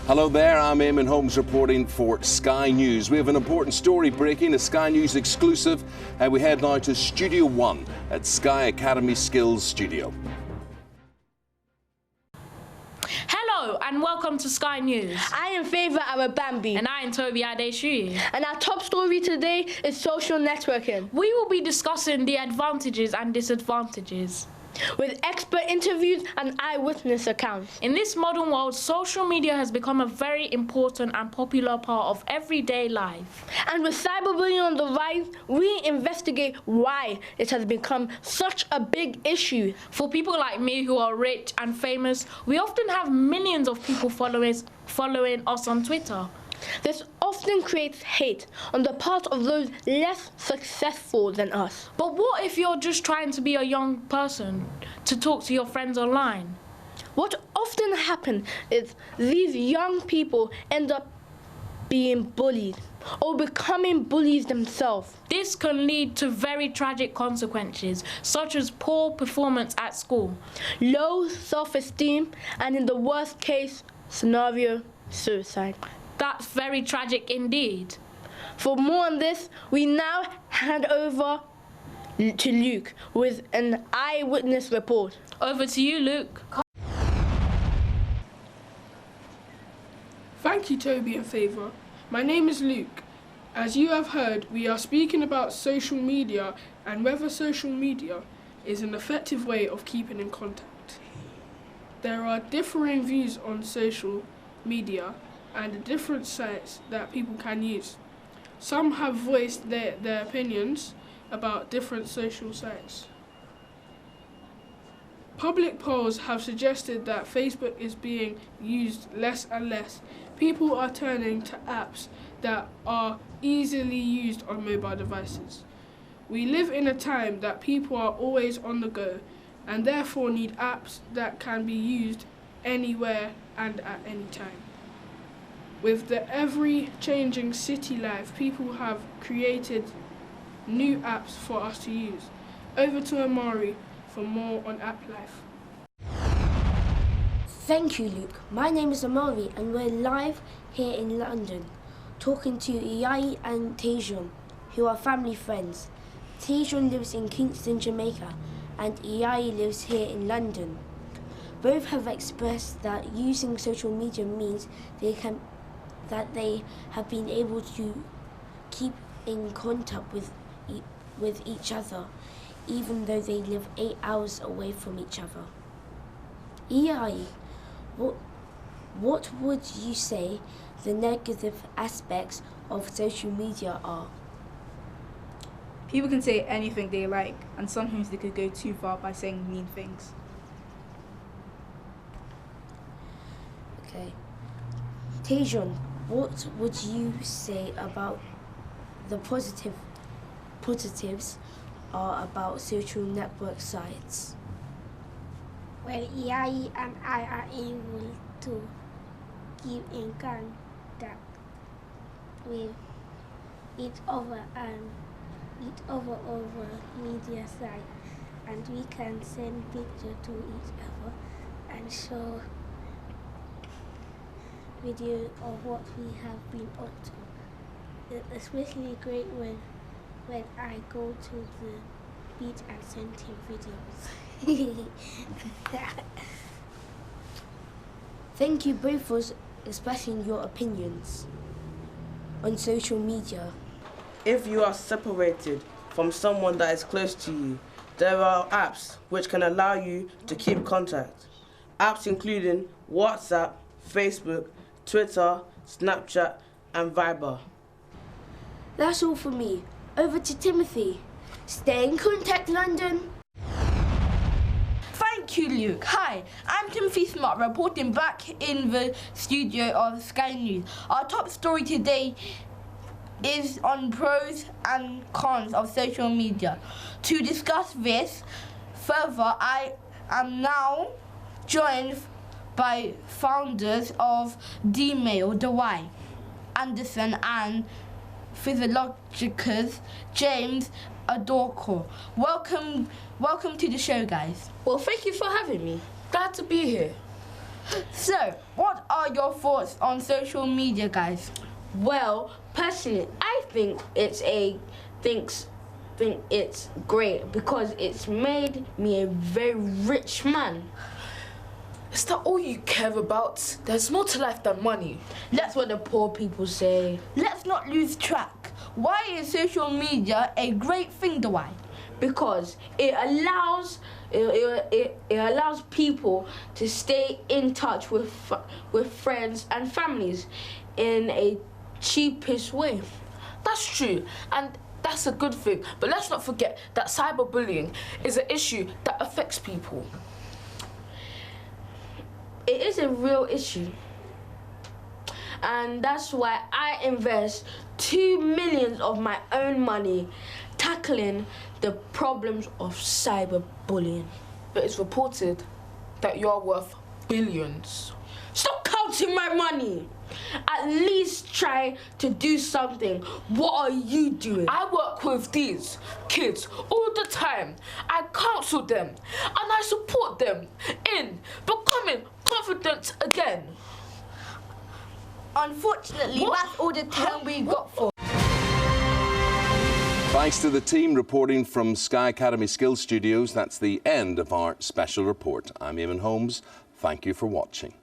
Hello there, I'm Eamon Holmes reporting for Sky News. We have an important story breaking, a Sky News exclusive, and we head now to Studio One at Sky Academy Skills Studio. Hello and welcome to Sky News. I am Favour Arabambi. And I am Toby Adeshuyi. And our top story today is social networking. We will be discussing the advantages and disadvantages, with expert interviews and eyewitness accounts. In this modern world, social media has become a very important and popular part of everyday life. And with cyberbullying on the rise, we investigate why it has become such a big issue. For people like me who are rich and famous, we often have millions of people following us on Twitter. This often creates hate on the part of those less successful than us. But what if you're just trying to be a young person to talk to your friends online? What often happens is these young people end up being bullied or becoming bullies themselves. This can lead to very tragic consequences, such as poor performance at school, low self-esteem, and in the worst case scenario, suicide. That's very tragic indeed. For more on this, we now hand over to Luke with an eyewitness report. Over to you, Luke. Thank you, Toby and Favour. My name is Luke. As you have heard, we are speaking about social media and whether social media is an effective way of keeping in contact. There are differing views on social media and the different sites that people can use. Some have voiced their opinions about different social sites. Public polls have suggested that Facebook is being used less and less. People are turning to apps that are easily used on mobile devices. We live in a time that people are always on the go and therefore need apps that can be used anywhere and at any time. With the ever-changing city life, people have created new apps for us to use. Over to Amari for more on app life. Thank you, Luke. My name is Amari and we're live here in London, talking to Iyai and Tajon, who are family friends. Tajon lives in Kingston, Jamaica, and Iyai lives here in London. Both have expressed that using social media means they have been able to keep in contact with each other, even though they live 8 hours away from each other. Iyai, what would you say the negative aspects of social media are? People can say anything they like, and sometimes they could go too far by saying mean things. Okay. Tajon, what would you say about the positives are about social network sites? Well, Iyai and I are able to keep in contact with each other over media site, and we can send pictures to each other and show videos of what we have been up to. It's especially great when I go to the beach and send him videos. Thank you both for expressing your opinions on social media. If you are separated from someone that is close to you, there are apps which can allow you to keep contact. Apps including WhatsApp, Facebook, Twitter, Snapchat, and Viber. That's all for me. Over to Timothy. Stay in contact, London. Thank you, Luke. Hi, I'm Timothy Smart, reporting back in the studio of Sky News. Our top story today is on pros and cons of social media. To discuss this further, I am now joined by founders of Dmail, Dewey Anderson, and physiologicers James Adorco. Welcome to the show, guys. Well, thank you for having me. Glad to be here. So, what are your thoughts on social media, guys? Well, personally, I think it's great because it's made me a very rich man. Is that all you care about? There's more to life than money. That's what the poor people say. Let's not lose track. Why is social media a great thing, Dwight? Because it allows people to stay in touch with friends and families in a cheapest way. That's true, and that's a good thing. But let's not forget that cyberbullying is an issue that affects people. It is a real issue. And that's why I invest 2 million of my own money tackling the problems of cyberbullying. But it's reported that you're worth billions. Stop counting my money! At least try to do something. What are you doing? I work with these kids all the time. I counsel them and I support them in becoming confident again. Unfortunately, that's all the time we got for. Thanks to the team reporting from Sky Academy Skills Studios. That's the end of our special report. I'm Eamon Holmes. Thank you for watching.